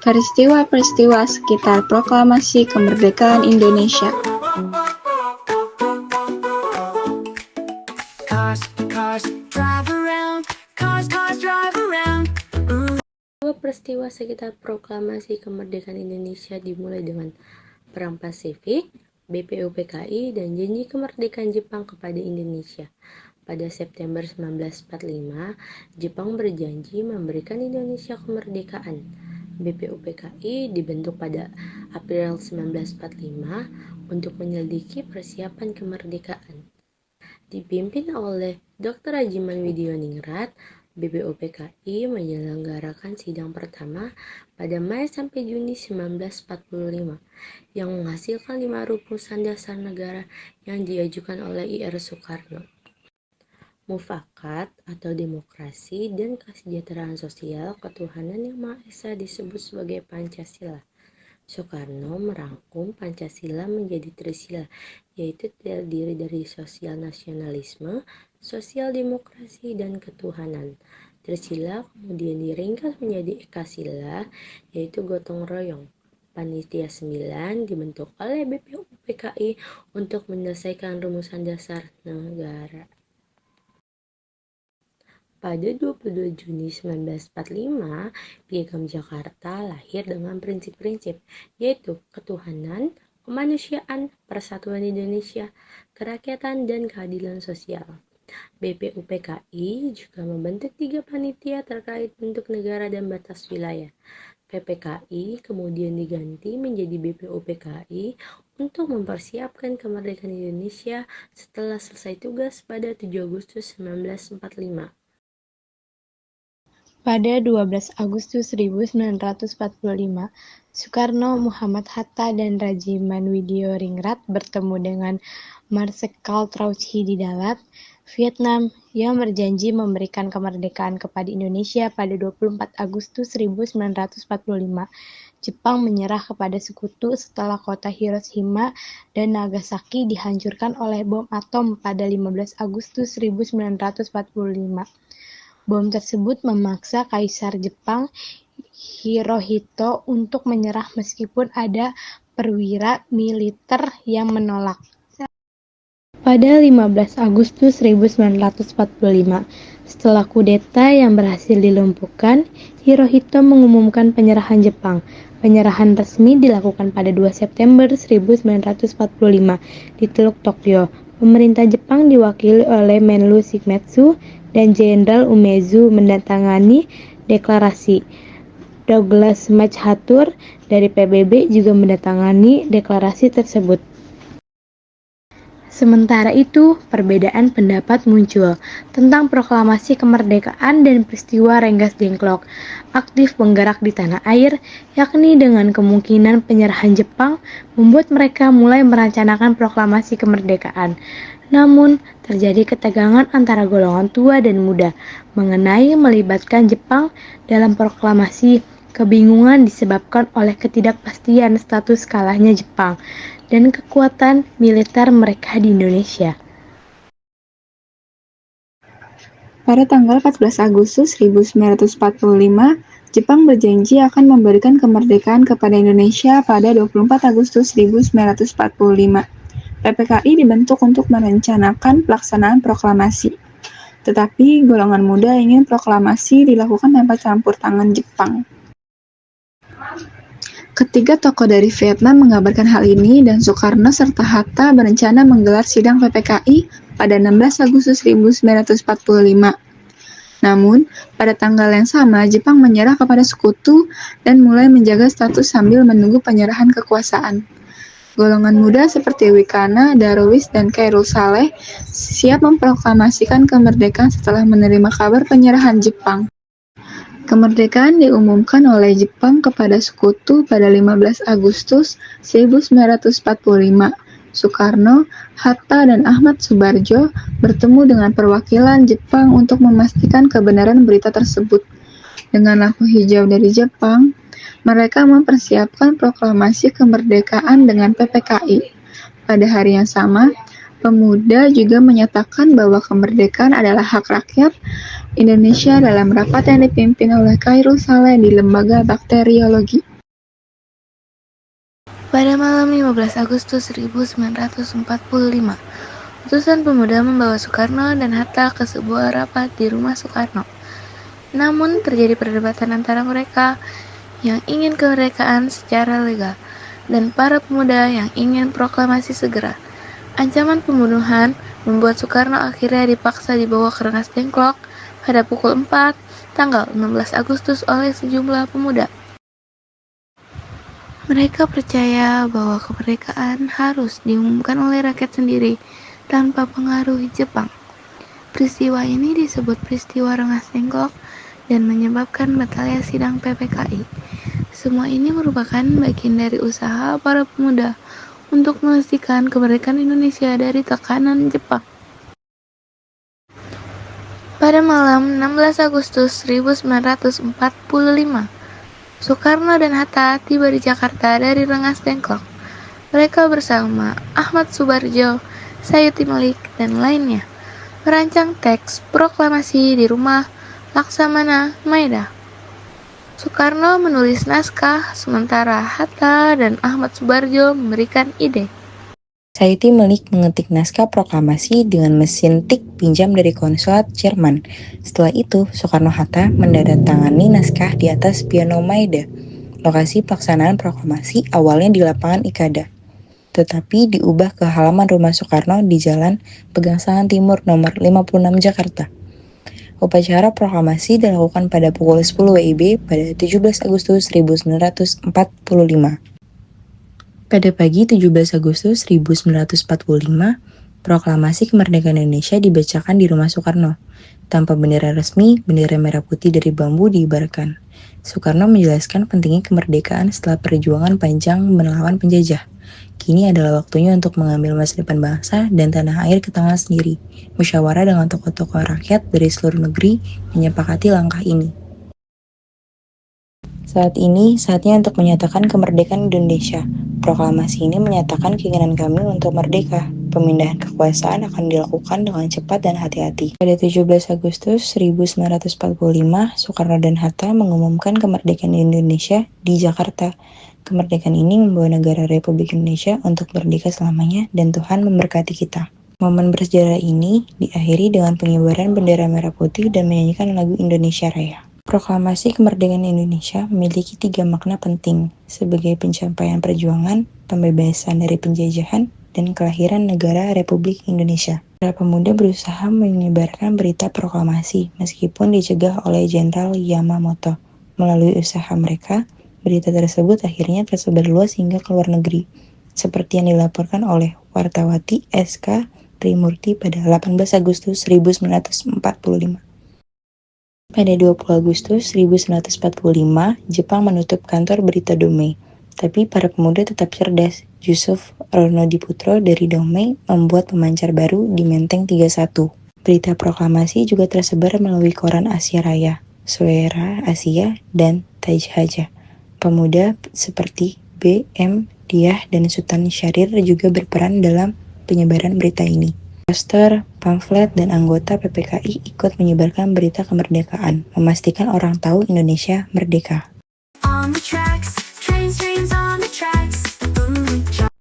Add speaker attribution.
Speaker 1: Peristiwa-peristiwa sekitar proklamasi kemerdekaan Indonesia.
Speaker 2: Peristiwa sekitar proklamasi kemerdekaan Indonesia dimulai dengan Perang Pasifik, BPUPKI, dan janji kemerdekaan Jepang kepada Indonesia. Pada September 1945, Jepang berjanji memberikan Indonesia kemerdekaan. BPUPKI dibentuk pada April 1945 untuk menyelidiki persiapan kemerdekaan. Dipimpin oleh Dr. Rajiman Widioningrat, BPUPKI menyelenggarakan sidang pertama pada Mei sampai Juni 1945 yang menghasilkan 5 rumusan dasar negara yang diajukan oleh Ir Soekarno. Mufakat atau demokrasi dan kesejahteraan sosial, ketuhanan yang Maha Esa disebut sebagai Pancasila. Soekarno merangkum Pancasila menjadi trisila, yaitu terdiri dari sosial nasionalisme, sosial demokrasi, dan ketuhanan. Trisila kemudian diringkas menjadi ekasila, yaitu gotong royong. Panitia 9 dibentuk oleh BPUPKI untuk menyelesaikan rumusan dasar negara. Pada 22 Juni 1945, Piagam Jakarta lahir dengan prinsip-prinsip, yaitu ketuhanan, kemanusiaan, persatuan Indonesia, kerakyatan, dan keadilan sosial. BPUPKI juga membentuk 3 panitia terkait bentuk negara dan batas wilayah. PPKI kemudian diganti menjadi BPUPKI untuk mempersiapkan kemerdekaan Indonesia setelah selesai tugas pada 7 Agustus 1945.
Speaker 3: Pada 12 Agustus 1945, Soekarno, Muhammad Hatta, dan Rajiman Widioningrat bertemu dengan Marsekal Trautschi di Dalat, Vietnam, yang berjanji memberikan kemerdekaan kepada Indonesia pada 24 Agustus 1945. Jepang menyerah kepada sekutu setelah kota Hiroshima dan Nagasaki dihancurkan oleh bom atom pada 15 Agustus 1945. Bom tersebut memaksa Kaisar Jepang Hirohito untuk menyerah meskipun ada perwira militer yang menolak. Pada 15 Agustus 1945, setelah kudeta yang berhasil dilumpuhkan, Hirohito mengumumkan penyerahan Jepang. Penyerahan resmi dilakukan pada 2 September 1945 di Teluk Tokyo. Pemerintah Jepang diwakili oleh Menlu Shigemitsu dan Jenderal Umezu menandatangani deklarasi. Douglas MacArthur dari PBB juga menandatangani deklarasi tersebut. Sementara itu, perbedaan pendapat muncul tentang proklamasi kemerdekaan dan peristiwa Rengas Dengklok aktif penggerak di tanah air, yakni dengan kemungkinan penyerahan Jepang membuat mereka mulai merencanakan proklamasi kemerdekaan. Namun, terjadi ketegangan antara golongan tua dan muda mengenai melibatkan Jepang dalam proklamasi. Kebingungan disebabkan oleh ketidakpastian status kalahnya Jepang dan kekuatan militer mereka di Indonesia.
Speaker 1: Pada tanggal 14 Agustus 1945, Jepang berjanji akan memberikan kemerdekaan kepada Indonesia pada 24 Agustus 1945. PPKI dibentuk untuk merencanakan pelaksanaan proklamasi. Tetapi golongan muda ingin proklamasi dilakukan tanpa campur tangan Jepang. Ketiga tokoh dari Vietnam mengabarkan hal ini dan Soekarno serta Hatta berencana menggelar sidang PPKI pada 16 Agustus 1945. Namun, pada tanggal yang sama Jepang menyerah kepada sekutu dan mulai menjaga status sambil menunggu penyerahan kekuasaan. Golongan muda seperti Wikana, Darwis, dan Khairul Saleh siap memproklamasikan kemerdekaan setelah menerima kabar penyerahan Jepang. Kemerdekaan diumumkan oleh Jepang kepada sekutu pada 15 Agustus 1945. Soekarno, Hatta, dan Ahmad Subarjo bertemu dengan perwakilan Jepang untuk memastikan kebenaran berita tersebut. Dengan lampu hijau dari Jepang, mereka mempersiapkan proklamasi kemerdekaan dengan PPKI. Pada hari yang sama, pemuda juga menyatakan bahwa kemerdekaan adalah hak rakyat Indonesia dalam rapat yang dipimpin oleh Khairul Saleh di Lembaga Bakteriologi.
Speaker 4: Pada malam 15 Agustus 1945, utusan pemuda membawa Soekarno dan Hatta ke sebuah rapat di rumah Soekarno. Namun terjadi perdebatan antara mereka yang ingin kemerdekaan secara legal dan para pemuda yang ingin proklamasi segera. Ancaman pembunuhan membuat Soekarno akhirnya dipaksa dibawa ke Rengas Dengklok pada pukul 4 tanggal 16 Agustus oleh sejumlah pemuda. Mereka percaya bahwa kemerdekaan harus diumumkan oleh rakyat sendiri tanpa pengaruh Jepang. Peristiwa ini disebut peristiwa Rengas Dengklok dan menyebabkan batalnya sidang PPKI. Semua ini merupakan bagian dari usaha para pemuda untuk memastikan kemerdekaan Indonesia dari tekanan Jepang. Pada malam 16 Agustus 1945, Soekarno dan Hatta tiba di Jakarta dari Rengas Dengklok. Mereka bersama Ahmad Subarjo, Sayuti Malik, dan lainnya merancang teks proklamasi di rumah Laksamana Maeda. Soekarno menulis naskah, sementara Hatta dan Ahmad Subarjo memberikan ide.
Speaker 5: Sayuti Malik mengetik naskah proklamasi dengan mesin tik pinjam dari konsulat Jerman. Setelah itu, Soekarno-Hatta menandatangani naskah di atas piano Maeda. Lokasi pelaksanaan proklamasi awalnya di lapangan Ikada, tetapi diubah ke halaman rumah Soekarno di Jalan Pegangsaan Timur nomor 56 Jakarta. Upacara proklamasi dilakukan pada pukul 10 WIB pada 17 Agustus 1945. Pada pagi 17 Agustus 1945, proklamasi kemerdekaan Indonesia dibacakan di rumah Soekarno. Tanpa bendera resmi, bendera merah putih dari bambu diibarkan. Soekarno menjelaskan pentingnya kemerdekaan setelah perjuangan panjang melawan penjajah. Kini adalah waktunya untuk mengambil masa depan bangsa dan tanah air ke tangan sendiri. Musyawarah dengan tokoh-tokoh rakyat dari seluruh negeri menyepakati langkah ini. Saat ini, saatnya untuk menyatakan kemerdekaan Indonesia. Proklamasi ini menyatakan keinginan kami untuk merdeka. Pemindahan kekuasaan akan dilakukan dengan cepat dan hati-hati. Pada 17 Agustus 1945, Soekarno dan Hatta mengumumkan kemerdekaan Indonesia di Jakarta. Kemerdekaan ini membawa negara Republik Indonesia untuk merdeka selamanya dan Tuhan memberkati kita. Momen bersejarah ini diakhiri dengan pengibaran bendera merah putih dan menyanyikan lagu Indonesia Raya. Proklamasi kemerdekaan Indonesia memiliki 3 makna penting sebagai pencapaian perjuangan, pembebasan dari penjajahan, dan kelahiran negara Republik Indonesia. Para pemuda berusaha menyebarkan berita proklamasi meskipun dicegah oleh Jenderal Yamamoto. Melalui usaha mereka, berita tersebut akhirnya tersebar luas hingga ke luar negeri, seperti yang dilaporkan oleh Wartawati SK Trimurti pada 18 Agustus 1945. Pada 20 Agustus 1945, Jepang menutup kantor berita Domei. Tapi para pemuda tetap cerdas. Yusuf Ronodiputro dari Domei membuat pemancar baru di Menteng 31. Berita proklamasi juga tersebar melalui koran Asia Raya, Suara Asia, dan Tajhaja. Pemuda seperti B.M. Diah dan Sultan Syahrir juga berperan dalam penyebaran berita ini. Poster, pamflet, dan anggota PPKI ikut menyebarkan berita kemerdekaan, memastikan orang tahu Indonesia merdeka.